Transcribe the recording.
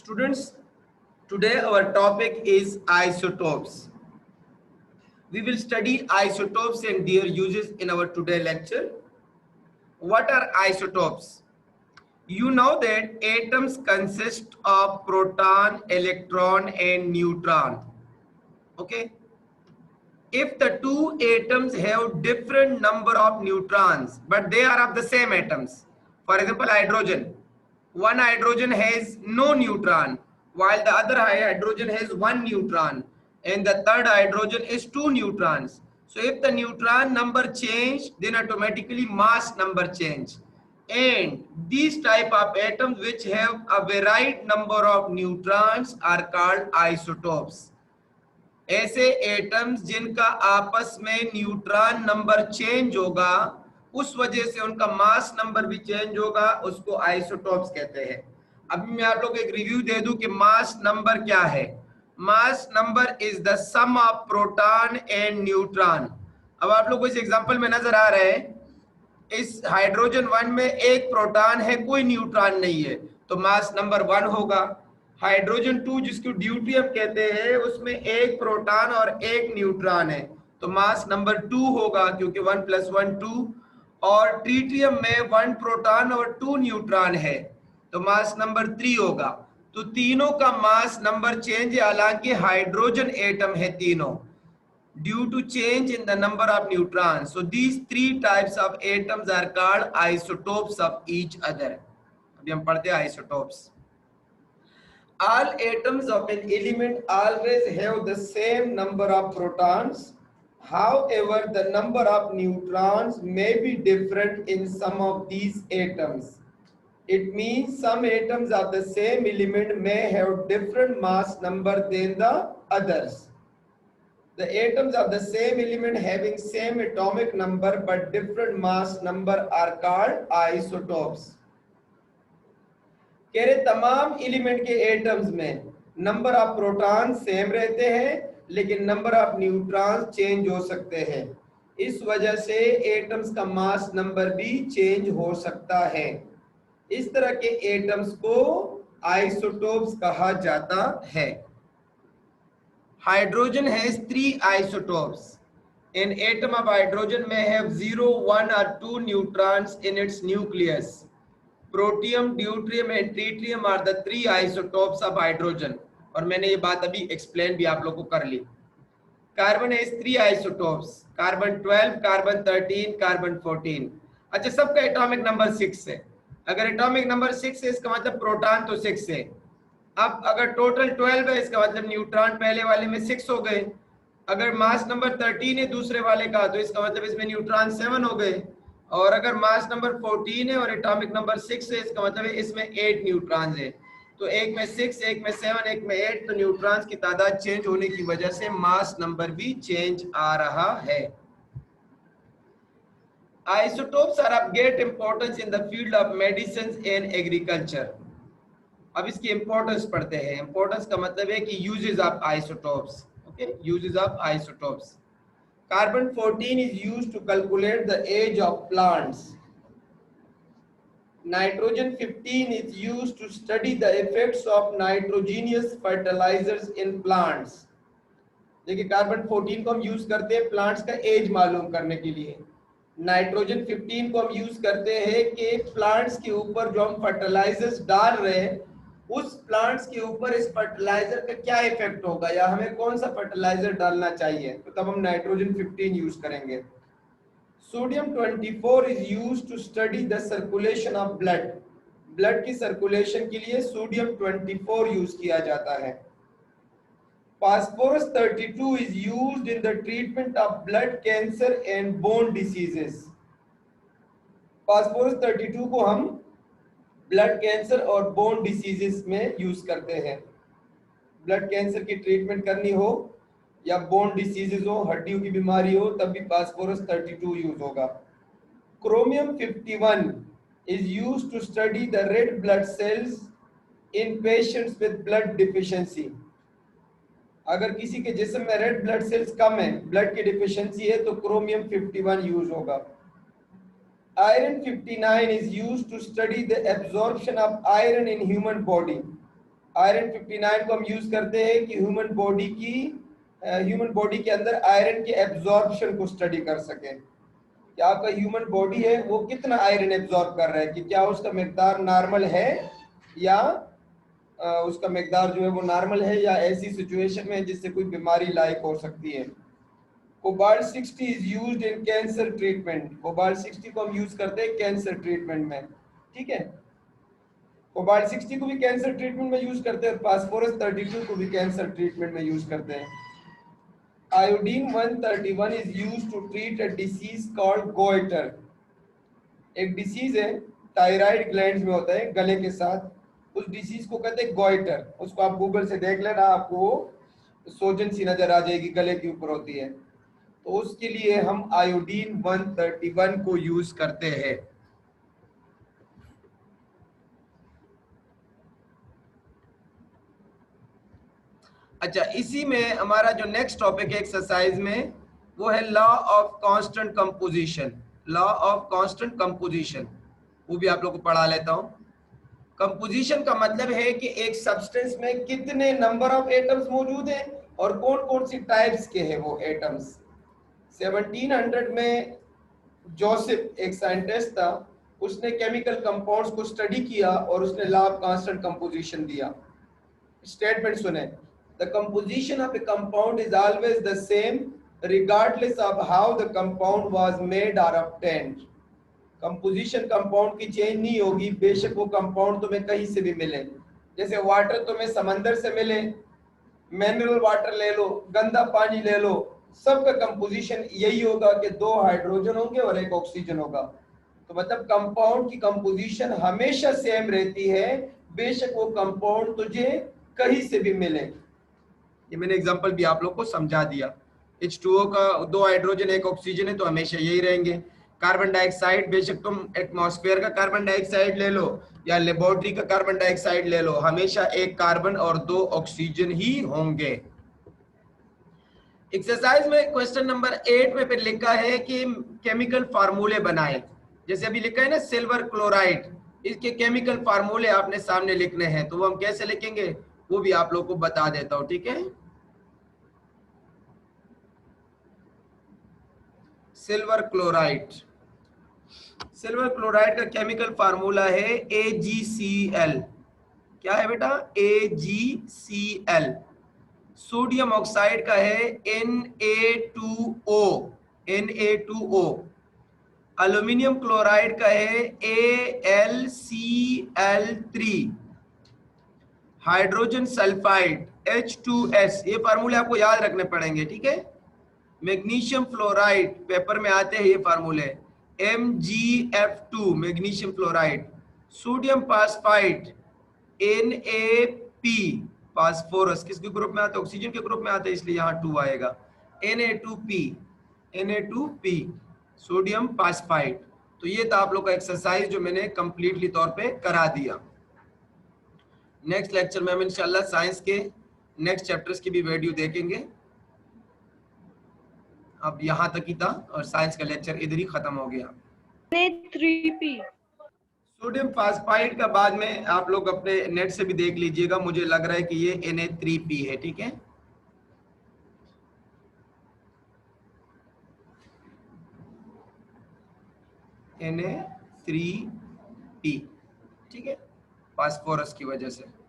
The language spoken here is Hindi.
Students, today our topic is isotopes. We will study isotopes and their uses in our today lecture. What are isotopes? You know that atoms consist of proton, electron and neutron. Okay? If the two atoms have different number of neutrons, but they are of the same atoms. For example, hydrogen. One hydrogen has no neutron, while the other hydrogen has one neutron, and the third hydrogen is two neutrons. So if the neutron number change, then automatically mass number change. And these type of atoms which have a varied number of neutrons are called isotopes. ऐसे एटम्स जिनका आपस में न्यूट्रॉन नंबर चेंज होगा, उस वजह से उनका मास नंबर भी चेंज होगा, उसको आइसोटोप्स कहते हैं। अभी मैं आप लोग एक रिव्यू दे दूं कि मास नंबर क्या है। Mass number is the sum of proton and neutron. अब आप लोग को इस एग्जांपल में नजर आ रहा है, इस हाइड्रोजन 1 में एक प्रोटॉन है, कोई न्यूट्रॉन नहीं है, तो मास नंबर 1 होगा। हाइड्रोजन 2 जिसको ड्यूटेरियम कहते हैं, उसमें एक प्रोटॉन और एक न्यूट्रॉन है, तो मास नंबर 2 होगा, क्योंकि 1 + 1 2। और ट्रिटियम में 1 प्रोटॉन और 2 न्यूट्रॉन है, तो मास नंबर 3 होगा। तो तीनों का मास नंबर चेंज है, हालांकि हाइड्रोजन एटम है तीनों, due to change in the number of neutrons. So these three types of atoms are called isotopes of each other. अभी हम पढ़ते हैं isotopes. All atoms of an element always have the same number of protons. However, the number of neutrons may be different in some of these atoms. It means some atoms of the same element may have different mass number than the others. The atoms of the same element having same atomic number but different mass number are called isotopes. कह रहे तमाम एलिमेंट के एटम्स में नंबर ऑफ प्रोटॉन सेम रहते हैं, लेकिन नंबर ऑफ न्यूट्रॉन्स चेंज हो सकते हैं। इस वजह से एटम्स का मास नंबर भी चेंज हो सकता है। इस तरह के एटम्स को आइसोटोप्स कहा जाता है। Hydrogen has 3 isotopes. An atom of hydrogen may have 0, 1 or 2 neutrons in its nucleus. Protium, deuterium and tritium are the 3 isotopes of hydrogen. और मैंने ये बात अभी एक्सप्लेन भी आप लोग को कर ली। Carbon has 3 isotopes. Carbon 12, carbon 13, carbon 14। अच्छा, सबका एटॉमिक नंबर 6 है। अगर एटॉमिक नंबर 6 है, इसका मतलब प्रोटॉन तो 6 है। अब अगर टोटल 12 है, इसका मतलब न्यूट्रॉन पहले वाले में 6 हो गए। अगर मास नंबर 13 है दूसरे वाले का, तो इसका मतलब इसमें न्यूट्रॉन 7 हो गए। और अगर मास नंबर 14 है और एटॉमिक नंबर 6 है, इसका मतलब इसमें 8 न्यूट्रॉन्स है। तो एक में 6, एक में 7, एक में 8, तो न्यूट्रॉन्स की तादाद चेंज होने की वजह से मास नंबर भी चेंज आ रहा है। Isotopes are of great importance in the field of medicine and agriculture. अब इसकी इंपॉर्टेंस पढ़ते हैं। इंपॉर्टेंस का मतलब है कि uses of isotopes. Okay, uses of isotopes. Carbon 14 is used to calculate the age of plants. Nitrogen 15 is used to study the effects of nitrogenous fertilisers in plants. देखिए, कार्बन 14 को हम यूज करते हैं प्लांट्स का एज मालूम करने के लिए। नाइट्रोजन 15 को हम यूज करते हैं कि प्लांट्स के ऊपर जो हम फर्टिलाइजर्स डाल रहे हैं, उस प्लांट्स के ऊपर इस फर्टिलाइजर का क्या इफेक्ट होगा, या हमें कौन सा फर्टिलाइजर डालना चाहिए, तो तब हम नाइट्रोजन 15 यूज करेंगे। Sodium 24 is used to study the circulation of blood. Blood की सर्कुलेशन के लिए सोडियम 24 यूज किया जाता है। Phosphorus 32 is used in the treatment of blood cancer and bone diseases. Phosphorus 32 को हम ब्लड कैंसर और बोन डिसीजेस में यूज करते हैं। ब्लड कैंसर की ट्रीटमेंट करनी हो या बोन डिसीजेस हो, हड्डियों की बीमारी हो, तब भी फास्फोरस 32 यूज होगा। Chromium 51 is used to study the red blood cells in patients with blood deficiency. अगर किसी के जिस्म में रेड ब्लड सेल्स कम है, ब्लड की डिफिशियंसी है, तो क्रोमियम 51 यूज होगा। Iron 59 is used to study the absorption of iron in human body. Iron 59 को हम यूज करते हैं कि ह्यूमन बॉडी के अंदर आयरन के एब्जॉर्प्शन को स्टडी कर सके। कि आपका ह्यूमन बॉडी है वो कितना आयरन एब्जॉर्ब कर रहा है, कि क्या उसका मिकदार नॉर्मल है या उसका मिकदार जो है वो नॉर्मल है या ऐसी सिचुएशन में जिससे कोई बीमारी लायक हो सकती है। Cobalt 60 is used in cancer treatment. Cobalt 60 को हम यूज करते हैं कैंसर ट्रीटमेंट में, ठीक है। कोबाल्ट 60 को भी कैंसर ट्रीटमेंट में यूज करते हैं, फास्फोरस 32 को भी कैंसर ट्रीटमेंट में यूज करते हैं। Iodine 131 is used to treat a disease called goitre. एक डिसीज है, थायराइड ग्लैंड्स में होता है गले के साथ, उस डिसीज को कहते हैं गोइटर। उसको आप गूगल से देख लेना, आपको वो सोजन सी नजर आ जाएगी, गले के ऊपर होती है। तो उसके लिए हम आयोडीन 131 को यूज करते हैं। अच्छा, इसी में हमारा जो नेक्स्ट टॉपिक है एक्सरसाइज में वो है law of constant composition. Law of constant composition वो भी आप लोग को पढ़ा लेता हूं। कंपोजिशन का मतलब है कि एक सब्सटेंस में कितने नंबर ऑफ एटम्स मौजूद हैं और कौन कौन सी टाइप्स के हैं वो एटम्स। 1700 में जोसेफ एक साइंटिस्ट था, उसने केमिकल कंपाउंड्स को स्टडी किया और उसने लॉ ऑफ कांस्टेंट कंपोजिशन दिया। स्टेटमेंट सुने, the composition of A compound is always the same regardless of how the compound was made or obtained। Composition compound की चेंज नहीं होगी, बेशक वो कंपाउंड तुम्हें कहीं से भी मिले। जैसे वाटर तुम्हें समंदर से मिले, मिनरल वाटर ले लो, गंदा पानी ले लो, सबका कंपोजिशन यही होगा कि 2 हाइड्रोजन होंगे और 1 ऑक्सीजन होगा। तो मतलब कंपाउंड की कंपोजिशन हमेशा सेम रहती है, बेशक वो कंपाउंड तुझे कहीं से भी मिले। ये मैंने एग्जांपल भी आप लोग को समझा दिया। H2O का 2 हाइड्रोजन 1 ऑक्सीजन है तो हमेशा यही रहेंगे। कार्बन डाइऑक्साइड, बेशक तुम एटमॉस्फेयर का कार्बन डाइऑक्साइड ले लो या लेबोरेटरी का कार्बन डाइऑक्साइड ले लो, हमेशा 1 कार्बन और 2 ऑक्सीजन ही होंगे। एक्सरसाइज में क्वेश्चन नंबर 8 में फिर लिखा है कि केमिकल फार्मूले बनाए। जैसे अभी लिखा है ना सिल्वर क्लोराइड, इसके केमिकल फार्मूले आपने सामने लिखने हैं, तो वो हम कैसे लिखेंगे वो भी आप लोग को बता देता हूं, ठीक है। सिल्वर क्लोराइड, सिल्वर क्लोराइड का केमिकल फार्मूला है AgCl। क्या है बेटा? AgCl। सोडियम ऑक्साइड का है Na2O। Na2O। एल्यूमिनियम क्लोराइड का है AlCl3। Hydrogen sulphide H2S। ये फार्मूले आपको याद रखने पड़ेंगे, ठीक है। मैग्नीशियम फ्लोराइड, पेपर में आते हैं ये फार्मूले, MgF2 magnesium fluoride. Sodium phosphide Na phosphorus, किसके ग्रुप में आता है? ऑक्सीजन के ग्रुप में आता है, इसलिए यहाँ 2 आएगा। Na2P sodium phosphide. तो ये था आप लोग का एक्सरसाइज जो मैंने कंप्लीटली तौर पे करा दिया। नेक्स्ट लेक्चर में हम इंशाल्लाह साइंस के नेक्स्ट चैप्टर्स की भी वीडियो देखेंगे। अब यहाँ तक ही था और साइंस का लेक्चर इधर ही खत्म हो गया। Na3P सोडियम फास्फाइड का बाद में आप लोग अपने नेट से भी देख लीजिएगा, मुझे लग रहा है कि ये Na3P है, ठीक है। Na3P, ठीक है, फास्फोरस की वजह से।